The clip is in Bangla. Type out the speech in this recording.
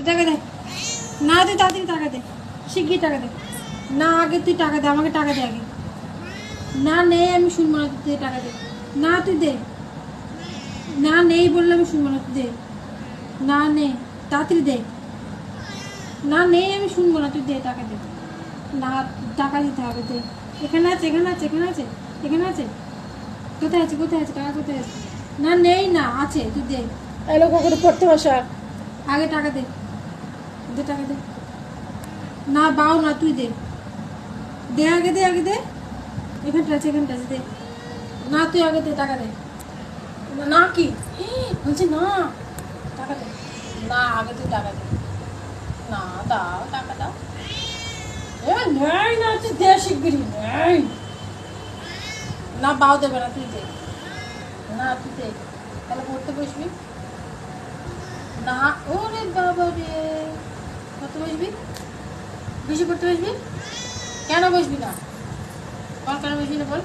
টাকা দে। না তুই তাড়াতাড়ি টাকা দে, শিগগির টাকা দে। না আগে তুই টাকা দে, আমাকে টাকা দে আগে। না নেই, আমি শুনবো না, তুই টাকা দে। না তুই দে। না নেই বললে আমি শুনবো না, তুই দে। না নে, তাড়াতাড়ি দে। না নেই, আমি শুনবো না, তুই দে টাকা দে। না, টাকা দিতে হবে, দে। এখানে আছে, এখানে আছে, এখানে আছে, এখানে আছে। কোথায় আছে, কোথায় আছে, টাকা কোথায় আছে? না নেই, না আছে, তুই দে। এলো করে পড়তে বসা। আগে টাকা দে, দে টাকা দে। না বাও না, তুই দে। দে আগে, দে আগে দে। এখানটা আছে, এখানটা আছে, দে। না তুই আগে দে, টাকা দে। না কি বলছি? না টাকা দে। না আগে তুই টাকা দে। না দাও, টাকা দাও। এ নেই না, তুই দে শিগগিরি। নেই না, বাও দেবে না, তুই দে। না তুই দে, তাহলে পড়তে বসবি না। ওরে বাবা রে, কত বসবি? বেশি পড়তে বসবি? কেন বসবি না? বল কেন বসবি না, বল।